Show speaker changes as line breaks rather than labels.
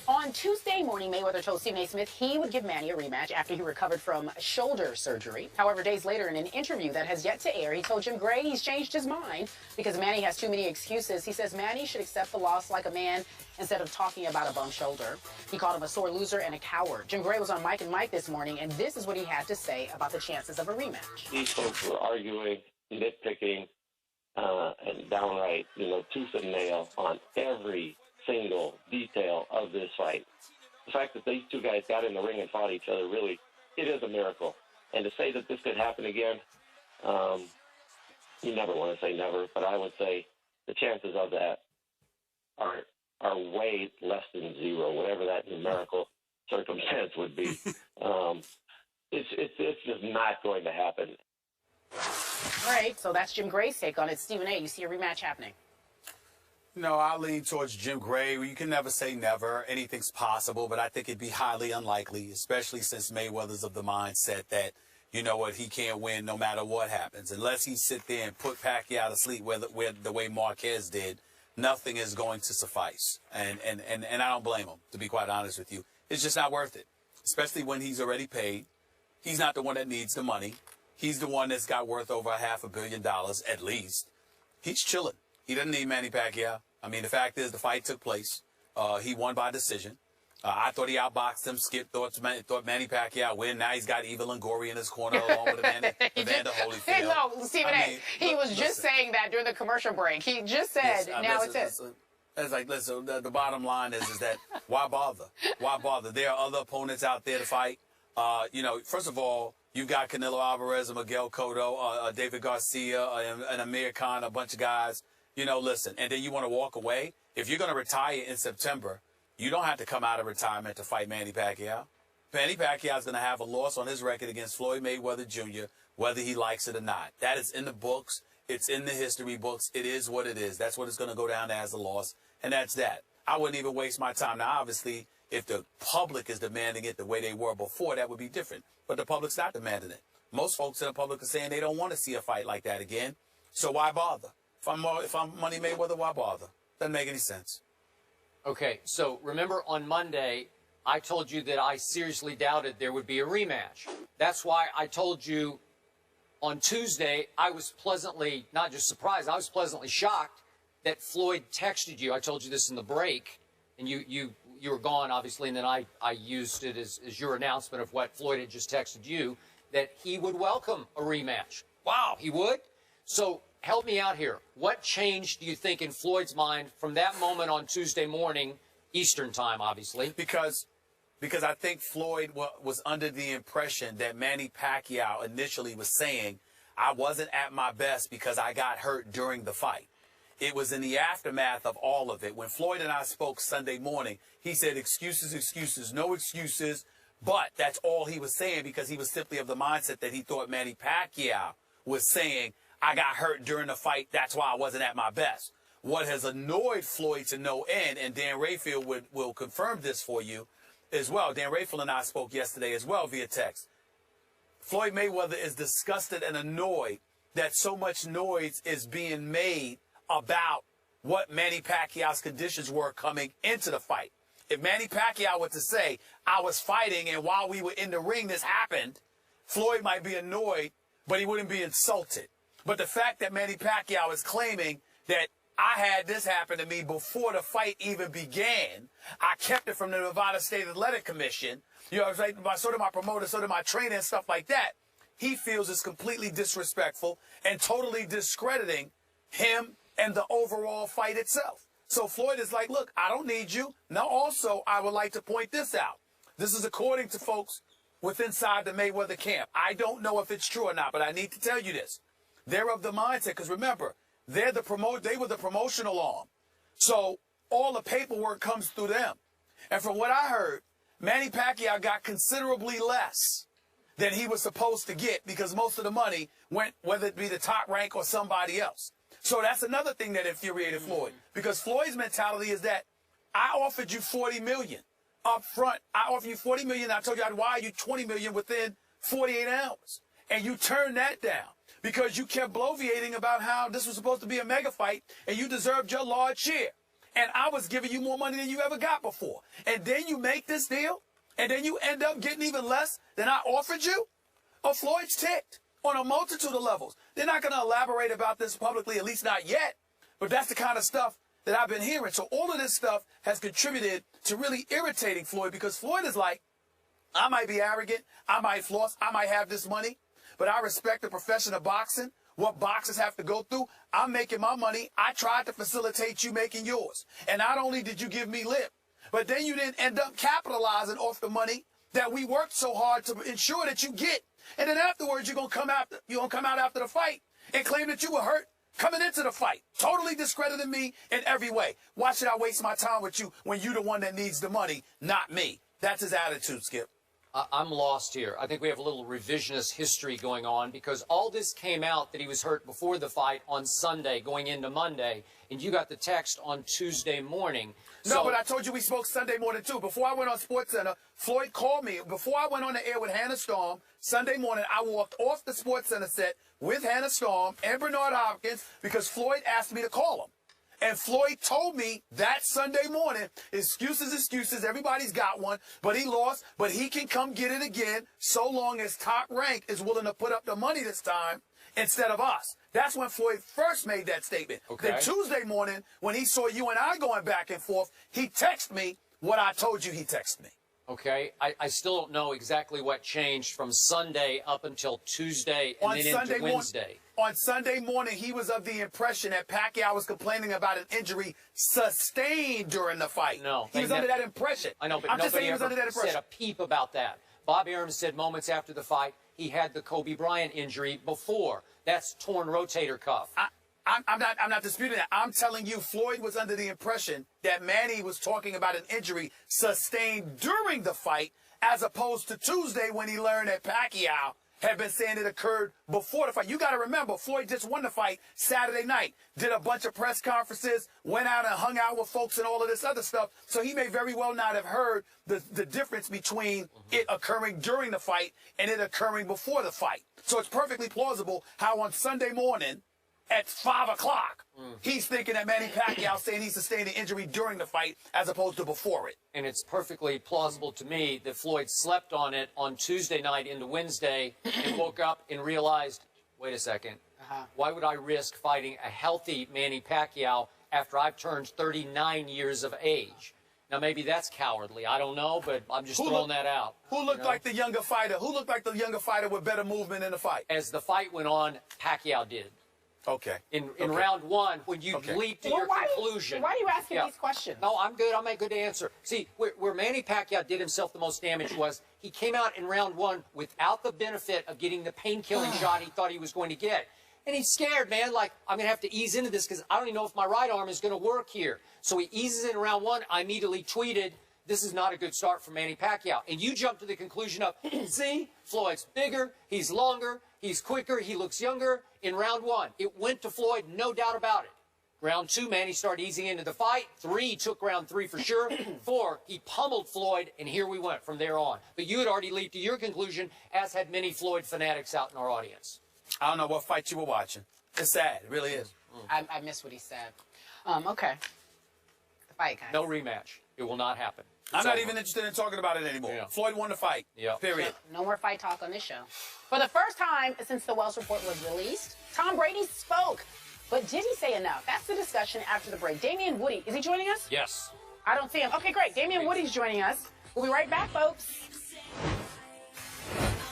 On Tuesday morning, Mayweather told Stephen A. Smith he would give Manny a rematch after he recovered from shoulder surgery. However, days later, in an interview that has yet to air, he told Jim Gray he's changed his mind because Manny has too many excuses. He says Manny should accept the loss like a man instead of talking about a bum shoulder. He called him a sore loser and a coward. Jim Gray was on Mike and Mike this morning, and this is what he had to say about the chances of a rematch.
These folks were arguing, nitpicking, and downright, tooth and nail on every single detail of this fight. The fact that these two guys got in the ring and fought each other, really, it is a miracle. And to say that this could happen again, you never want to say never, but I would say the chances of that are way less than zero, whatever that numerical circumstance would be. It's just not going to happen.
All right, so that's Jim Gray's take on it. Stephen A., you see a rematch happening?
No, I lean towards Jim Gray. You can never say never. Anything's possible, but I think it'd be highly unlikely, especially since Mayweather's of the mindset that, you know what, he can't win no matter what happens. Unless he sit there and put Pacquiao to sleep the way Marquez did, nothing is going to suffice. And I don't blame him, to be quite honest with you. It's just not worth it, especially when he's already paid. He's not the one that needs the money. He's the one that's got worth over $500 million at least. He's chilling. He doesn't need Manny Pacquiao. I mean, the fact is the fight took place. He won by decision. I thought he outboxed him. Skip thought Manny Pacquiao win. Now he's got Eva Longoria in his corner along with Evander Holyfield.
No, Stephen A., he was just saying that during the commercial break. He just said, now it's it.
It's like, listen, the bottom line is that why bother? Why bother? There are other opponents out there to fight. First of all, you got Canelo Alvarez, Miguel Cotto, David Garcia, and Amir Khan, a bunch of guys. Listen, and then you want to walk away? If you're going to retire in September, you don't have to come out of retirement to fight Manny Pacquiao. Manny Pacquiao is going to have a loss on his record against Floyd Mayweather Jr., whether he likes it or not. That is in the books. It's in the history books. It is what it is. That's what it's going to go down as a loss, and that's that. I wouldn't even waste my time. Now, obviously, if the public is demanding it the way they were before, that would be different. But the public's not demanding it. Most folks in the public are saying they don't want to see a fight like that again, so why bother? If I'm Money Mayweather, why bother? Doesn't make any sense.
Okay, so remember on Monday, I told you that I seriously doubted there would be a rematch. That's why I told you on Tuesday I was pleasantly, not just surprised, I was pleasantly shocked that Floyd texted you. I told you this in the break, and you were gone, obviously, and then I used it as your announcement of what Floyd had just texted you, that he would welcome a rematch. Wow, he would? So help me out here. What changed, do you think, in Floyd's mind from that moment on Tuesday morning, Eastern time, obviously?
Because I think Floyd was under the impression that Manny Pacquiao initially was saying, I wasn't at my best because I got hurt during the fight. It was in the aftermath of all of it. When Floyd and I spoke Sunday morning, he said, excuses, no excuses. But that's all he was saying because he was simply of the mindset that he thought Manny Pacquiao was saying, I got hurt during the fight. That's why I wasn't at my best. What has annoyed Floyd to no end, and Dan Rayfield will confirm this for you as well. Dan Rayfield and I spoke yesterday as well via text. Floyd Mayweather is disgusted and annoyed that so much noise is being made about what Manny Pacquiao's conditions were coming into the fight. If Manny Pacquiao were to say, I was fighting and while we were in the ring this happened, Floyd might be annoyed, but he wouldn't be insulted. But the fact that Manny Pacquiao is claiming that I had this happen to me before the fight even began, I kept it from the Nevada State Athletic Commission, so did my promoter, so did my trainer and stuff like that, he feels is completely disrespectful and totally discrediting him and the overall fight itself. So Floyd is like, look, I don't need you. Now, also, I would like to point this out. This is according to folks inside the Mayweather camp. I don't know if it's true or not, but I need to tell you this. They're of the mindset, because remember, they were the promotional arm. So all the paperwork comes through them. And from what I heard, Manny Pacquiao got considerably less than he was supposed to get because most of the money went, whether it be the top rank or somebody else. So that's another thing that infuriated Floyd, because Floyd's mentality is that I offered you $40 million up front. I offered you $40 million. I told you I'd wire you $20 million within 48 hours. And you turned that down because you kept bloviating about how this was supposed to be a mega fight and you deserved your large share. and I was giving you more money than you ever got before. And then you make this deal, and then you end up getting even less than I offered you? Oh, Floyd's ticked on a multitude of levels. They're not going to elaborate about this publicly, at least not yet. But that's the kind of stuff that I've been hearing. So all of this stuff has contributed to really irritating Floyd, because Floyd is like, I might be arrogant, I might floss, I might have this money, but I respect the profession of boxing, what boxers have to go through. I'm making my money. I tried to facilitate you making yours. And not only did you give me lip, but then you didn't end up capitalizing off the money that we worked so hard to ensure that you get. And then afterwards, you're gonna come out after the fight and claim that you were hurt coming into the fight, totally discrediting me in every way. Why should I waste my time with you when you're the one that needs the money, not me? That's his attitude, Skip.
I'm lost here. I think we have a little revisionist history going on, because all this came out that he was hurt before the fight on Sunday going into Monday, and you got the text on Tuesday morning.
No, but I told you we spoke Sunday morning, too. Before I went on SportsCenter, Floyd called me. Before I went on the air with Hannah Storm, Sunday morning, I walked off the SportsCenter set with Hannah Storm and Bernard Hopkins because Floyd asked me to call him. And Floyd told me that Sunday morning, excuses, everybody's got one, but he lost, but he can come get it again so long as Top Rank is willing to put up the money this time instead of us. That's when Floyd first made that statement.
Okay.
Then Tuesday morning, when he saw you and I going back and forth, he texted me what I told you he texted me.
Okay, I still don't know exactly what changed from Sunday up until Tuesday and then into Wednesday.
On Sunday morning, he was of the impression that Pacquiao was complaining about an injury sustained during the fight.
No.
He was under that impression.
I know, but
I'm just saying
nobody
he was under that
ever
impression.
said a peep about that. Bob Arum said moments after the fight he had the Kobe Bryant injury before. That's torn rotator cuff.
I'm not disputing that. I'm telling you, Floyd was under the impression that Manny was talking about an injury sustained during the fight, as opposed to Tuesday when he learned that Pacquiao had been saying it occurred before the fight. You got to remember, Floyd just won the fight Saturday night, did a bunch of press conferences, went out and hung out with folks and all of this other stuff. So he may very well not have heard the difference between it occurring during the fight and it occurring before the fight. So it's perfectly plausible how on Sunday morning, at 5 o'clock, he's thinking that Manny Pacquiao saying he sustained an injury during the fight as opposed to before it.
And it's perfectly plausible to me that Floyd slept on it on Tuesday night into Wednesday and woke up and realized, wait a second, why would I risk fighting a healthy Manny Pacquiao after I've turned 39 years of age? Now, maybe that's cowardly. I don't know, but I'm just throwing that out.
Who looked like the younger fighter? Who looked like the younger fighter with better movement in the fight?
As the fight went on, Pacquiao did.
Okay.
In round one, when you leap to your conclusion.
Why are you asking these questions?
No, I'm good. I'll make a good answer. See, where Manny Pacquiao did himself the most damage was he came out in round one without the benefit of getting the pain-killing shot he thought he was going to get. And he's scared, man. Like, I'm going to have to ease into this because I don't even know if my right arm is going to work here. So he eases in round one. I immediately tweeted, this is not a good start for Manny Pacquiao. And you jumped to the conclusion of, see, Floyd's bigger, he's longer, he's quicker, he looks younger. In round one, it went to Floyd, no doubt about it. Round two, Manny started easing into the fight. 3, he took round 3 for sure. 4, he pummeled Floyd, and here we went from there on. But you had already leaped to your conclusion, as had many Floyd fanatics out in our audience.
I don't know what fight you were watching. It's sad. It really is.
I missed what he said. Okay. The fight, guys.
No rematch. It will not happen.
I'm not even interested in talking about it anymore.
Yeah.
Floyd won the fight.
Yeah.
Period.
No more fight talk on this show. For the first time since the Wells report was released, Tom Brady spoke. But did he say enough? That's the discussion after the break. Damian Woody, is he joining us?
Yes.
I don't see him. Okay, great. Damian Woody's joining us. We'll be right back, folks.